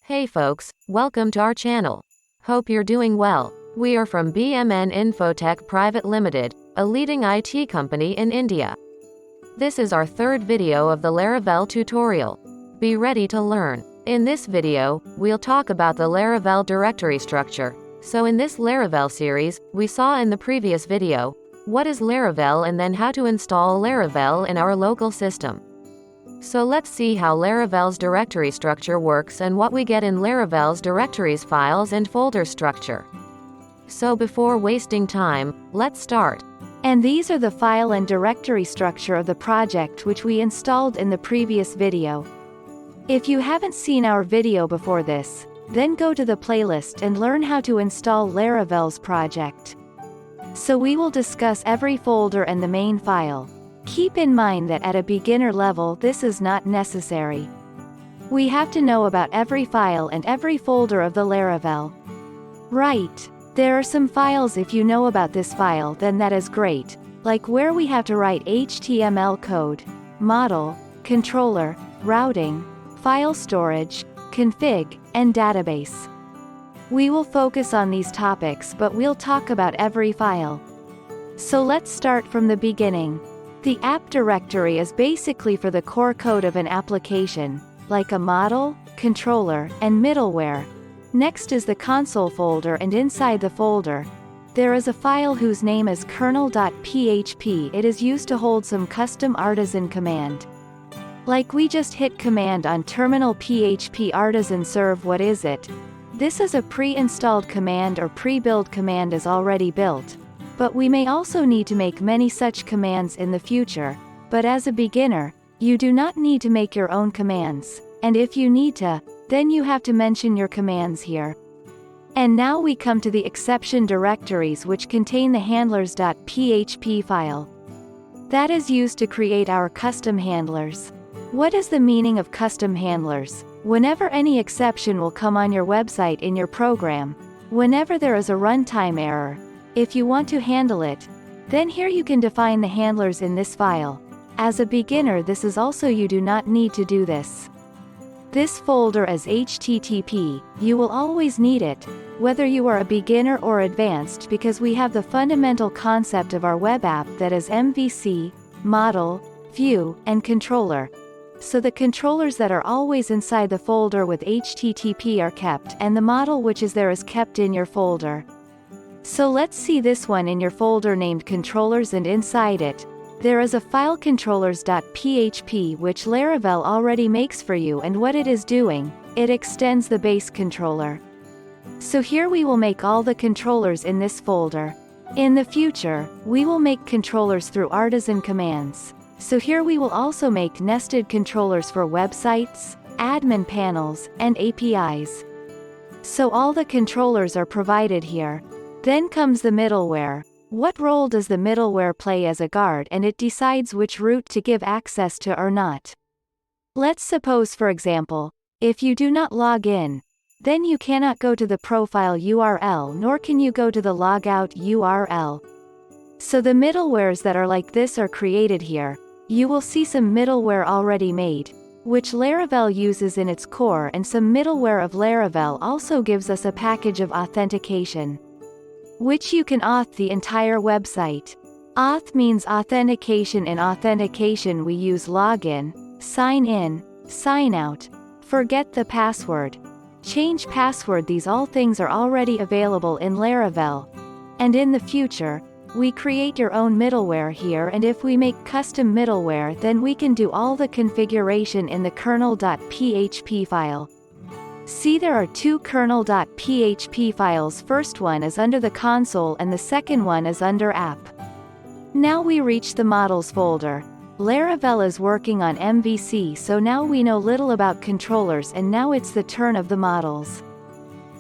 Hey folks, welcome to our channel. Hope you're doing well. We are from BMN Infotech Private Limited, a leading IT company in India. This is our third video of the Laravel tutorial. Be ready to learn. In this video, we'll talk about the Laravel Directory Structure. So in this Laravel series, we saw in the previous video, what is Laravel and then how to install Laravel in our local system. So let's see how Laravel's directory structure works and what we get in Laravel's directories files and folder structure. So before wasting time, let's start. And these are the file and directory structure of the project which we installed in the previous video. If you haven't seen our video before this, then go to the playlist and learn how to install Laravel's project. So we will discuss every folder and the main file. Keep in mind that at a beginner level this is not necessary. We have to know about every file and every folder of the Laravel. Right. There are some files. If you know about this file, then that is great, like where we have to write HTML code, model, controller, routing, file storage, config, and database. We will focus on these topics, but we'll talk about every file. So let's start from the beginning. The app directory is basically for the core code of an application, like a model, controller, and middleware. Next is the console folder, and inside the folder, there is a file whose name is kernel.php. It is used to hold some custom artisan command. Like we just hit command on terminal php artisan serve. What is it? This is a pre-installed command or pre-build command is already built. But we may also need to make many such commands in the future, but as a beginner, you do not need to make your own commands, and if you need to, then you have to mention your commands here. And now we come to the exception directories which contain the handlers.php file. That is used to create our custom handlers. What is the meaning of custom handlers? Whenever any exception will come on your website in your program, whenever there is a runtime error, if you want to handle it, then here you can define the handlers in this file. As a beginner, this is also you do not need to do this. This folder is HTTP, you will always need it, whether you are a beginner or advanced, because we have the fundamental concept of our web app that is MVC, model, view, and controller. So the controllers that are always inside the folder with HTTP are kept, and the model which is there is kept in your folder. So let's see this one in your folder named controllers, and inside it, there is a file controllers.php which Laravel already makes for you, and what it is doing, it extends the base controller. So here we will make all the controllers in this folder. In the future, we will make controllers through artisan commands. So here we will also make nested controllers for websites, admin panels, and APIs. So all the controllers are provided here. Then comes the middleware. What role does the middleware play as a guard, and it decides which route to give access to or not. Let's suppose, for example, if you do not log in, then you cannot go to the profile URL, nor can you go to the logout URL. So the middlewares that are like this are created here. You will see some middleware already made, which Laravel uses in its core, and some middleware of Laravel also gives us a package of authentication, which you can auth the entire website. Auth means authentication. In authentication we use login, sign in, sign out, forget the password, change password. These all things are already available in Laravel. And in the future, we create your own middleware here, and if we make custom middleware, then we can do all the configuration in the kernel.php file. See, there are two kernel.php files. First one is under the console and the second one is under app. Now we reach the models folder. Laravel is working on MVC, so now we know little about controllers, and now it's the turn of the models.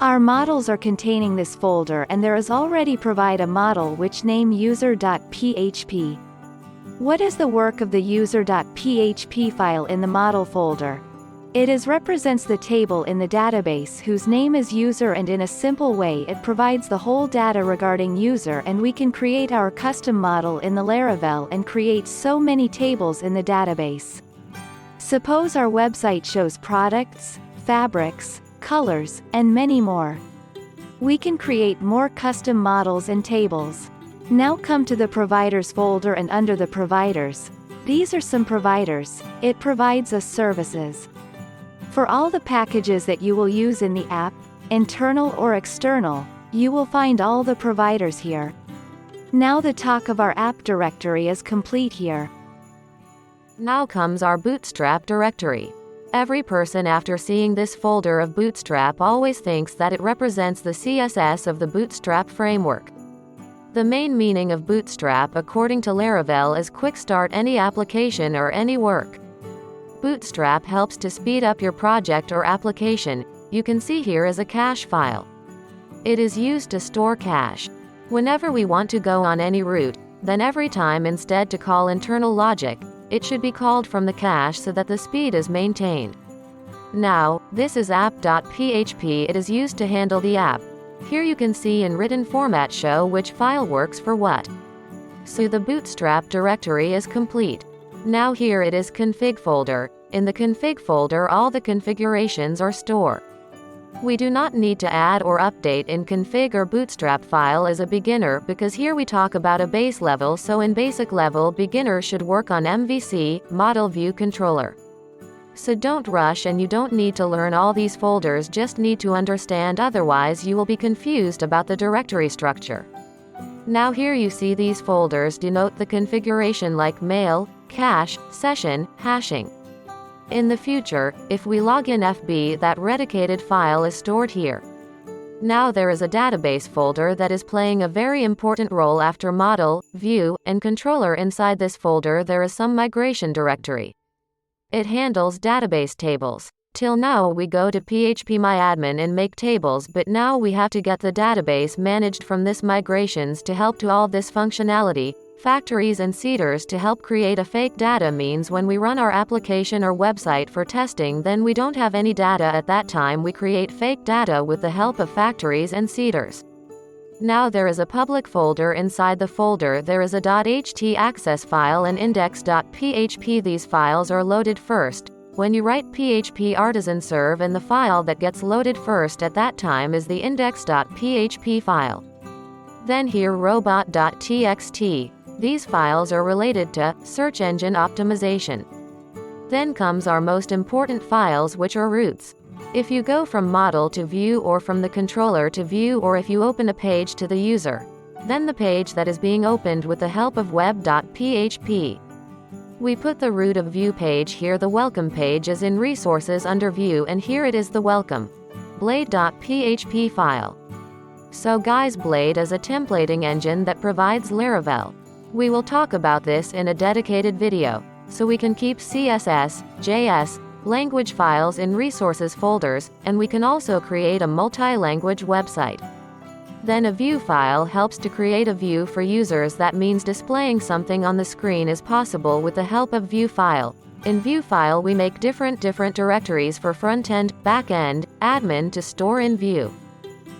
Our models are containing this folder, and there is already provide a model which name user.php. What is the work of the user.php file in the model folder? It represents the table in the database whose name is user, and in a simple way it provides the whole data regarding user, and we can create our custom model in the Laravel and create so many tables in the database. Suppose our website shows products, fabrics, colors, and many more. We can create more custom models and tables. Now come to the Providers folder, and under the Providers, these are some providers. It provides us services. For all the packages that you will use in the app, internal or external, you will find all the providers here. Now the talk of our app directory is complete here. Now comes our Bootstrap directory. Every person after seeing this folder of Bootstrap always thinks that it represents the CSS of the Bootstrap framework. The main meaning of Bootstrap according to Laravel is quick start any application or any work. Bootstrap helps to speed up your project or application. You can see here as a cache file. It is used to store cache. Whenever we want to go on any route, then every time instead to call internal logic, it should be called from the cache so that the speed is maintained. Now, this is app.php. It is used to handle the app. Here you can see in written format show which file works for what. So the Bootstrap directory is complete. Now here it is config folder. In the config folder all the configurations are stored. We do not need to add or update in config or Bootstrap file as a beginner because here we talk about a base level, so in basic level beginner should work on MVC, Model View Controller. So don't rush, and you don't need to learn all these folders, just need to understand, otherwise you will be confused about the directory structure. Now here you see these folders denote the configuration like mail, cache, session, hashing. In the future, if we log in FB, that dedicated file is stored here. Now there is a database folder that is playing a very important role after model, view, and controller. Inside this folder there is some migration directory. It handles database tables. Till now we go to phpMyAdmin and make tables, but now we have to get the database managed from this migrations to help to all this functionality. Factories and seeders to help create a fake data means when we run our application or website for testing, then we don't have any data at that time. We create fake data with the help of factories and seeders. Now there is a public folder. Inside the folder there is a .ht access file and index.php. These files are loaded first. When you write PHP artisan serve, and the file that gets loaded first at that time is the index.php file. Then here robot.txt. These files are related to search engine optimization. Then comes our most important files, which are routes. If you go from model to view or from the controller to view, or if you open a page to the user, then the page that is being opened with the help of web.php. We put the root of view page here. The welcome page is in resources under view, and here it is the welcome blade.php file. So guys, Blade is a templating engine that provides Laravel. We will talk about this in a dedicated video, so we can keep CSS, JS, language files in resources folders, and we can also create a multi-language website. Then a view file helps to create a view for users. That means displaying something on the screen is possible with the help of view file. In view file we make different directories for front-end, back-end, admin to store in view.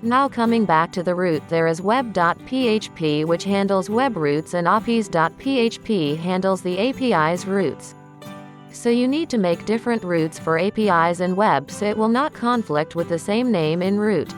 Now coming back to the root, there is web.php which handles web routes, and APIs.php handles the API's routes. So you need to make different routes for APIs and web so it will not conflict with the same name in root.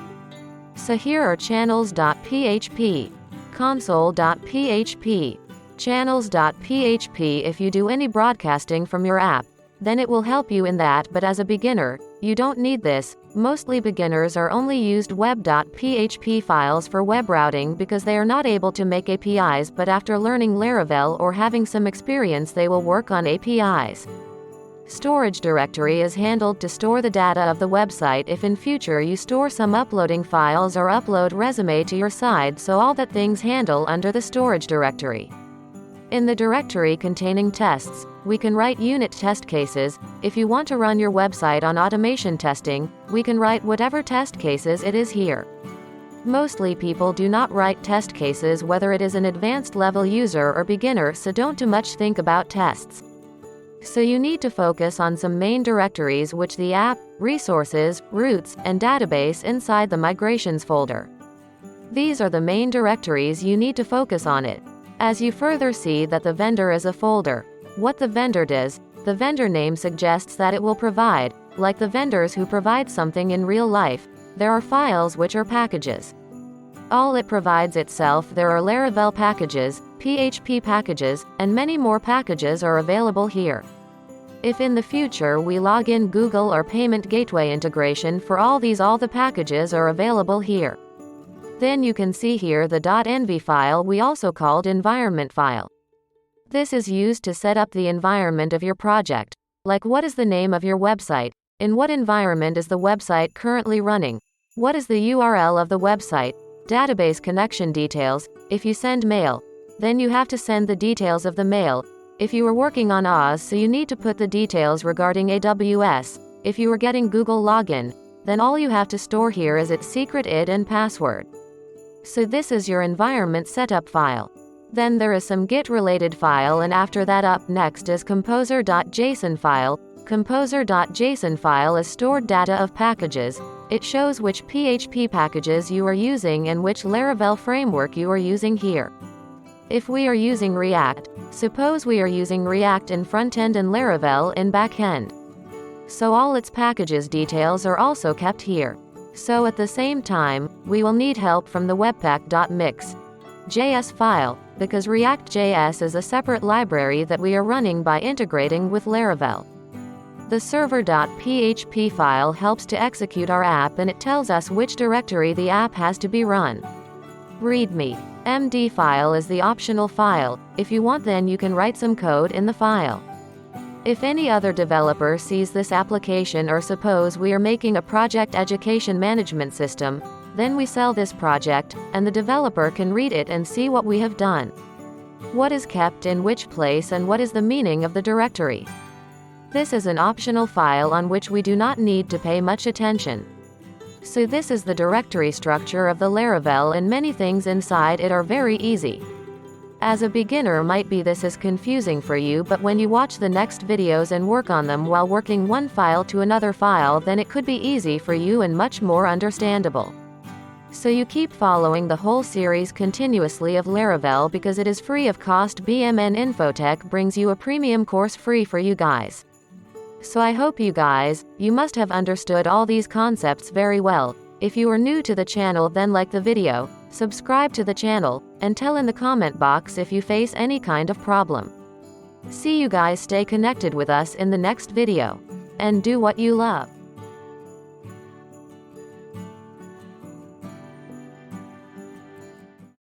So here are channels.php, console.php, channels.php. If you do any broadcasting from your app, then it will help you in that, but as a beginner, you don't need this. Mostly beginners are only used web.php files for web routing because they are not able to make APIs, but after learning Laravel or having some experience they will work on APIs. Storage directory is handled to store the data of the website. If in future you store some uploading files or upload resume to your site, so all that things handle under the storage directory. In the directory containing tests, we can write unit test cases. If you want to run your website on automation testing, we can write whatever test cases it is here. Mostly people do not write test cases whether it is an advanced level user or beginner, so don't too much think about tests. So you need to focus on some main directories, which the app, resources, routes, and database inside the migrations folder. These are the main directories you need to focus on it. As you further see that the vendor is a folder. What the vendor does, the vendor name suggests that it will provide. like the vendors who provide something in real life, there are files which are packages. All it provides itself. There are Laravel packages, PHP packages, and many more packages are available here. If in the future we log in Google or payment gateway integration for all the packages are available here. Then you can see here the .env file we also called environment file. This is used to set up the environment of your project. Like what is the name of your website? In what environment is the website currently running? What is the URL of the website? Database connection details. If you send mail, then you have to send the details of the mail. If you were working on Oz, so you need to put the details regarding AWS. If you were getting Google login, then all you have to store here is its secret ID and password. So this is your environment setup file. Then there is some Git related file, and after that up next is composer.json file. Composer.json file is stored data of packages. It shows which PHP packages you are using and which Laravel framework you are using here. If we are using React, suppose we are using React in frontend and Laravel in backend. So all its packages details are also kept here. So at the same time, we will need help from the webpack.mix.js file, because React.js is a separate library that we are running by integrating with Laravel. The server.php file helps to execute our app, and it tells us which directory the app has to be run. README.md file is the optional file. If you want, then you can write some code in the file. If any other developer sees this application, or suppose we are making a project education management system, then we sell this project, and the developer can read it and see what we have done. What is kept in which place and what is the meaning of the directory. This is an optional file on which we do not need to pay much attention. So this is the directory structure of the Laravel, and many things inside it are very easy. As a beginner might be this is confusing for you, but when you watch the next videos and work on them while working one file to another file, then it could be easy for you and much more understandable. So you keep following the whole series continuously of Laravel because it is free of cost. BMN Infotech brings you a premium course free for you guys. So I hope you must have understood all these concepts very well. If you are new to the channel, then like the video, subscribe to the channel, and tell in the comment box if you face any kind of problem. See you guys, stay connected with us in the next video. And do what you love.